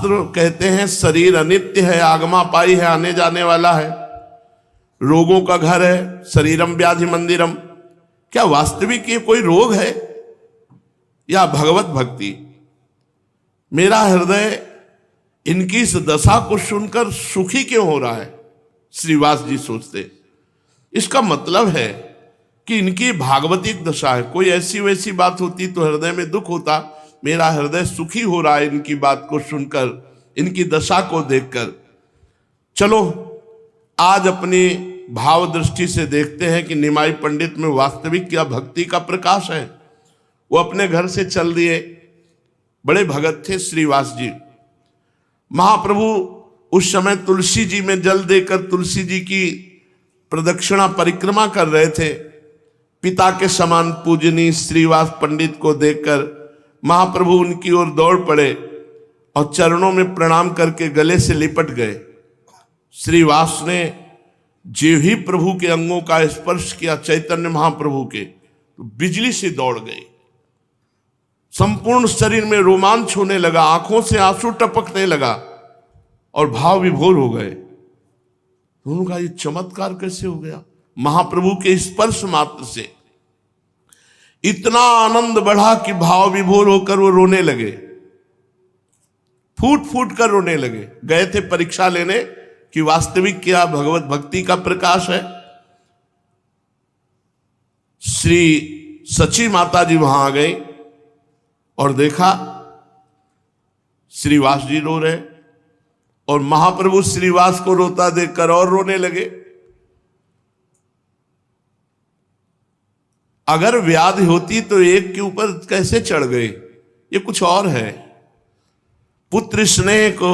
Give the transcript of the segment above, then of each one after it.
शास्त्र कहते हैं शरीर अनित्य है, आगमापाई है, आने जाने वाला है, रोगों का घर है, शरीरम व्याधि मंदिरम। क्या वास्तविक ये कोई रोग है या भगवत भक्ति? मेरा हृदय इनकी इस दशा को सुनकर सुखी क्यों हो रहा है? श्रीवास जी सोचते, इसका मतलब है कि इनकी भागवतिक दशा है। कोई ऐसी वैसी बात होती तो हृदय में दुख होता, मेरा हृदय सुखी हो रहा है इनकी बात को सुनकर, इनकी दशा को देखकर। चलो आज अपनी भाव दृष्टि से देखते हैं कि निमाई पंडित में वास्तविक क्या भक्ति का प्रकाश है। वो अपने घर से चल दिए। बड़े भगत थे श्रीवास जी। महाप्रभु उस समय तुलसी जी में जल देकर तुलसी जी की प्रदक्षिणा परिक्रमा कर रहे थे। पिता के समान पूजनीय श्रीवास पंडित को देखकर महाप्रभु उनकी ओर दौड़ पड़े और चरणों में प्रणाम करके गले से लिपट गए। श्रीवास ने जो ही प्रभु के अंगों का स्पर्श किया, चैतन्य महाप्रभु के, तो बिजली से दौड़ गई। संपूर्ण शरीर में रोमांच होने लगा, आंखों से आंसू टपकने लगा और भाव विभोर हो गए। उन्होंने कहा, ये चमत्कार कैसे हो गया? महाप्रभु के स्पर्श मात्र से इतना आनंद बढ़ा कि भाव विभोर होकर वो रोने लगे, फूट फूट कर रोने लगे। गए थे परीक्षा लेने कि वास्तविक क्या भगवत भक्ति का प्रकाश है। श्री सची माता जी वहां आ गई और देखा श्रीवास जी रो रहे और महाप्रभु श्रीवास को रोता देखकर और रोने लगे। अगर व्याधि होती तो एक के ऊपर कैसे चढ़ गए? ये कुछ और है। पुत्र स्नेह को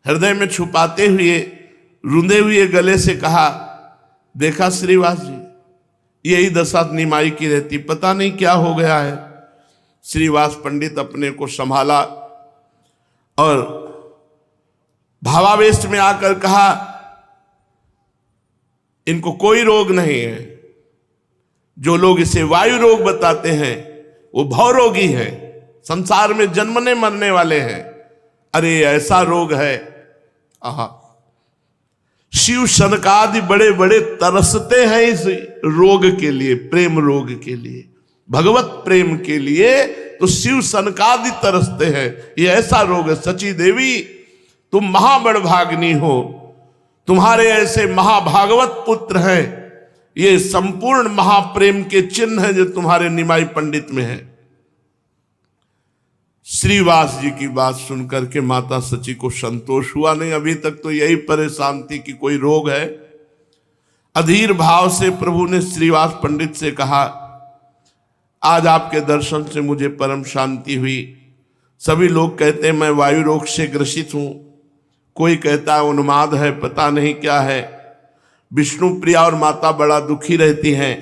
हृदय में छुपाते हुए रुंधे हुए गले से कहा, देखा श्रीवास जी, यही दशा निमाई की रहती, पता नहीं क्या हो गया है। श्रीवास पंडित अपने को संभाला और भावावेश में आकर कहा, इनको कोई रोग नहीं है। जो लोग इसे वायु रोग बताते हैं वो भवरोगी है, संसार में जन्मने मरने वाले हैं। अरे ऐसा रोग है। आहा, शिव सनकादि बड़े बड़े तरसते हैं इस रोग के लिए, प्रेम रोग के लिए, भगवत प्रेम के लिए। तो शिव सनकादि तरसते हैं। ये ऐसा रोग है। सची देवी, तुम महाबड़भागिनी हो, तुम्हारे ऐसे महाभागवत पुत्र हैं। ये संपूर्ण महाप्रेम के चिन्ह है जो तुम्हारे निमाई पंडित में है। श्रीवास जी की बात सुनकर के माता सची को संतोष हुआ नहीं। अभी तक तो यही परेशान थी कि कोई रोग है। अधीर भाव से प्रभु ने श्रीवास पंडित से कहा, आज आपके दर्शन से मुझे परम शांति हुई। सभी लोग कहते हैं मैं वायु रोग से ग्रसित हूं, कोई कहता है उन्माद है, पता नहीं क्या है। विष्णु प्रिया और माता बड़ा दुखी रहती हैं,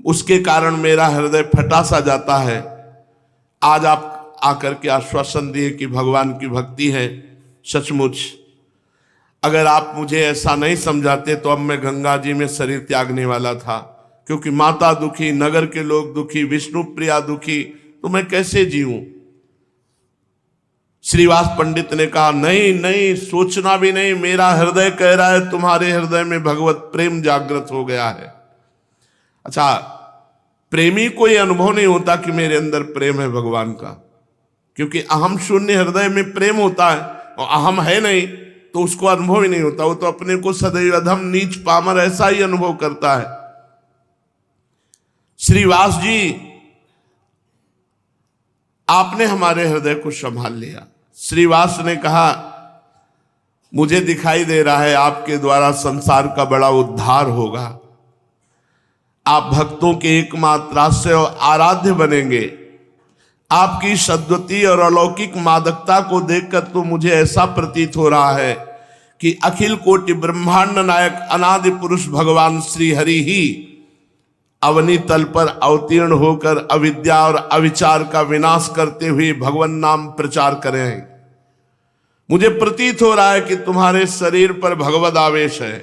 उसके कारण मेरा हृदय फटा सा जाता है। आज आप आकर के आश्वासन दिए कि भगवान की भक्ति है। सचमुच अगर आप मुझे ऐसा नहीं समझाते तो अब मैं गंगा जी में शरीर त्यागने वाला था, क्योंकि माता दुखी, नगर के लोग दुखी, विष्णु प्रिया दुखी, तो मैं कैसे जीऊं? श्रीवास पंडित ने कहा, नहीं नहीं, सोचना भी नहीं, मेरा हृदय कह रहा है तुम्हारे हृदय में भगवत प्रेम जागृत हो गया है। अच्छा, प्रेमी को यह अनुभव नहीं होता कि मेरे अंदर प्रेम है भगवान का, क्योंकि अहम शून्य हृदय में प्रेम होता है और अहम है नहीं तो उसको अनुभव ही नहीं होता। वो तो अपने को सदैव अधम, नीच, पामर ऐसा ही अनुभव करता है। श्रीवास जी, आपने हमारे हृदय को संभाल लिया। श्रीवास ने कहा, मुझे दिखाई दे रहा है आपके द्वारा संसार का बड़ा उद्धार होगा। आप भक्तों के एकमात्र आश्रय और आराध्य बनेंगे। आपकी सद्वती और अलौकिक मादकता को देखकर तो मुझे ऐसा प्रतीत हो रहा है कि अखिल कोटि ब्रह्मांड नायक अनादि पुरुष भगवान श्री हरि ही अवनी तल पर अवतीर्ण होकर अविद्या और अविचार का विनाश करते हुए भगवान नाम प्रचार करें। मुझे प्रतीत हो रहा है कि तुम्हारे शरीर पर भगवद आवेश है,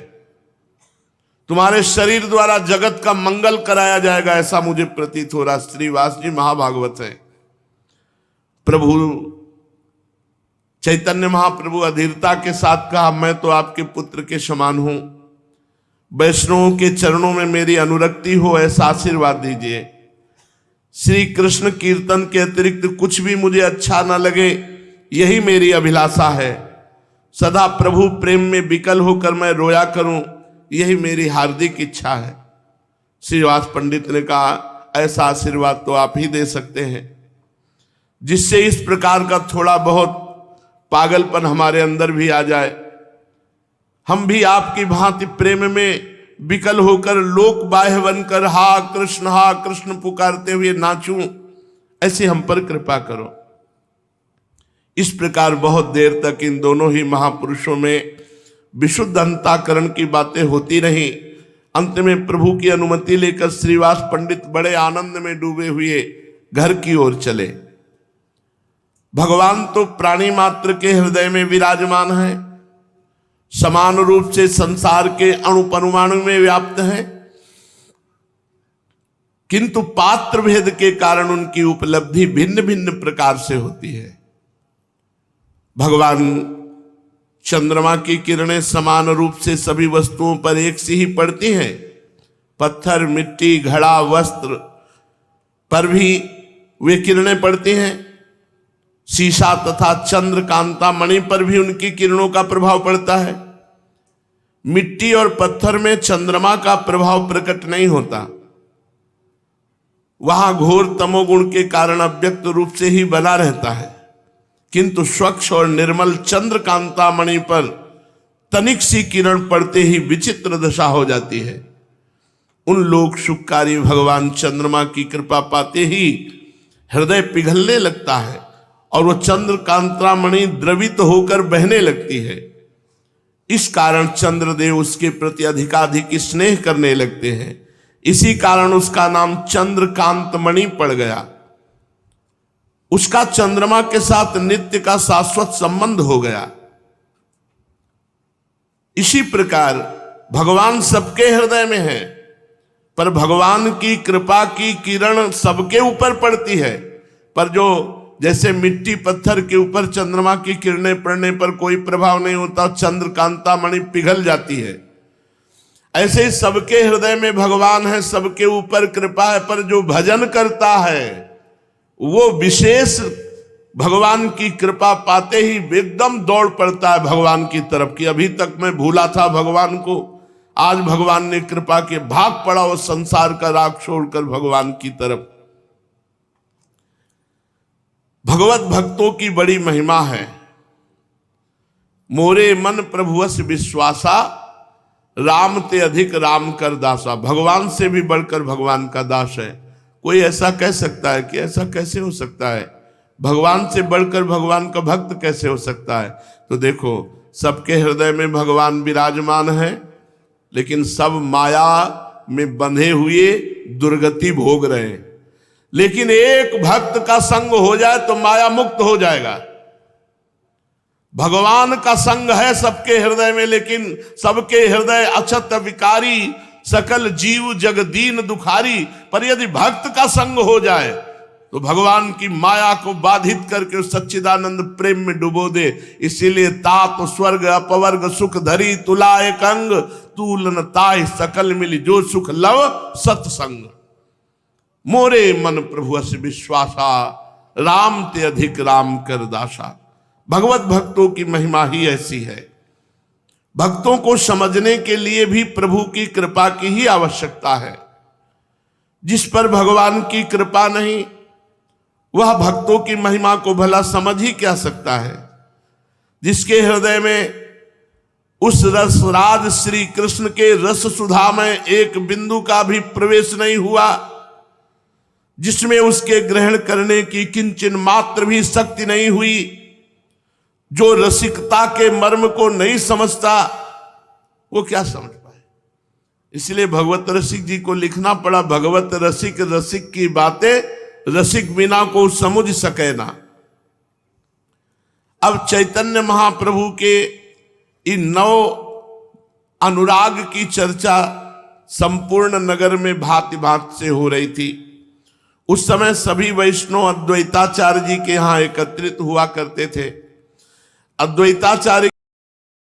तुम्हारे शरीर द्वारा जगत का मंगल कराया जाएगा, ऐसा मुझे प्रतीत हो रहा है। श्रीवास जी महाभागवत है। प्रभु चैतन्य महाप्रभु अधीरता के साथ कहा, मैं तो आपके पुत्र के समान हूं, वैष्णवों के चरणों में मेरी अनुरक्ति हो, ऐसा आशीर्वाद दीजिए। श्री कृष्ण कीर्तन के अतिरिक्त कुछ भी मुझे अच्छा न लगे, यही मेरी अभिलाषा है। सदा प्रभु प्रेम में विकल होकर मैं रोया करूं, यही मेरी हार्दिक इच्छा है। श्रीवास पंडित ने कहा, ऐसा आशीर्वाद तो आप ही दे सकते हैं, जिससे इस प्रकार का थोड़ा बहुत पागलपन हमारे अंदर भी आ जाए, हम भी आपकी भांति प्रेम में विकल होकर लोक बाह्य बनकर हा कृष्ण पुकारते हुए नाचूं, ऐसे हम पर कृपा करो। इस प्रकार बहुत देर तक इन दोनों ही महापुरुषों में विशुद्ध अंतःकरण की बातें होती रहीं। अंत में प्रभु की अनुमति लेकर श्रीवास पंडित बड़े आनंद में डूबे हुए घर की ओर चले। भगवान तो प्राणी मात्र के हृदय में विराजमान है, समान रूप से संसार के अणुपरमाणु में व्याप्त है, किंतु पात्र भेद के कारण उनकी उपलब्धि भिन्न भिन्न प्रकार से होती है। भगवान चंद्रमा की किरणें समान रूप से सभी वस्तुओं पर एक सी ही पड़ती हैं। पत्थर, मिट्टी, घड़ा, वस्त्र पर भी वे किरणें पड़ती हैं। शीशा तथा चंद्र कांता मणि पर भी उनकी किरणों का प्रभाव पड़ता है। मिट्टी और पत्थर में चंद्रमा का प्रभाव प्रकट नहीं होता, वहां घोर तमोगुण के कारण अव्यक्त रूप से ही बना रहता है, किंतु स्वच्छ और निर्मल चंद्र कांता मणि पर तनिक सी किरण पड़ते ही विचित्र दशा हो जाती है। उन लोक सुखकारी भगवान चंद्रमा की कृपा पाते ही हृदय पिघलने लगता है और वो चंद्र कांता मणि द्रवित होकर बहने लगती है। इस कारण चंद्रदेव उसके प्रति अधिकाधिक स्नेह करने लगते हैं। इसी कारण उसका नाम चंद्रकांत मणि पड़ गया। उसका चंद्रमा के साथ नित्य का शाश्वत संबंध हो गया। इसी प्रकार भगवान सबके हृदय में है, पर भगवान की कृपा की किरण सबके ऊपर पड़ती है, पर जो जैसे मिट्टी पत्थर के ऊपर चंद्रमा की किरणें पड़ने पर कोई प्रभाव नहीं होता, चंद्रकांता मणि पिघल जाती है, ऐसे ही सबके हृदय में भगवान है, सबके ऊपर कृपा है, पर जो भजन करता है वो विशेष भगवान की कृपा पाते ही एकदम दौड़ पड़ता है भगवान की तरफ कि अभी तक मैं भूला था भगवान को, आज भगवान ने कृपा के भाग पड़ा वो संसार का राग छोड़कर भगवान की तरफ। भगवत भक्तों की बड़ी महिमा है। मोरे मन प्रभुवस विश्वासा, राम ते अधिक राम कर दासा। भगवान से भी बढ़कर भगवान का दास है। कोई ऐसा कह सकता है कि ऐसा कैसे हो सकता है, भगवान से बढ़कर भगवान का भक्त कैसे हो सकता है? तो देखो, सबके हृदय में भगवान विराजमान है, लेकिन सब माया में बंधे हुए दुर्गति भोग रहे हैं। लेकिन एक भक्त का संग हो जाए तो माया मुक्त हो जाएगा। भगवान का संग है सबके हृदय में, लेकिन सबके हृदय अछत विकारी, सकल जीव जग दीन दुखारी। पर यदि भक्त का संग हो जाए तो भगवान की माया को बाधित करके उस सच्चिदानंद प्रेम में डुबो दे। इसीलिए तात स्वर्ग अपवर्ग सुख धरी, तुला एक अंग तूलन ताय सकल मिली, जो सुख लव सत्संग। मोरे मन प्रभु अस विश्वासा, राम ते अधिक राम कर दासा। भगवत भक्तों की महिमा ही ऐसी है। भक्तों को समझने के लिए भी प्रभु की कृपा की ही आवश्यकता है। जिस पर भगवान की कृपा नहीं, वह भक्तों की महिमा को भला समझ ही क्या सकता है? जिसके हृदय में उस रस राज श्री कृष्ण के रस सुधा में एक बिंदु का भी प्रवेश नहीं हुआ, जिसमें उसके ग्रहण करने की किंचन मात्र भी शक्ति नहीं हुई, जो रसिकता के मर्म को नहीं समझता, वो क्या समझ पाए? इसलिए भगवत रसिक जी को लिखना पड़ा, भगवत रसिक रसिक की बातें रसिक बिना को समझ सके ना। अब चैतन्य महाप्रभु के इन 9 अनुराग की चर्चा संपूर्ण नगर में भांति भांति से हो रही थी। उस समय सभी वैष्णव अद्वैताचार्य जी के यहां एकत्रित हुआ करते थे। अद्वैताचार्य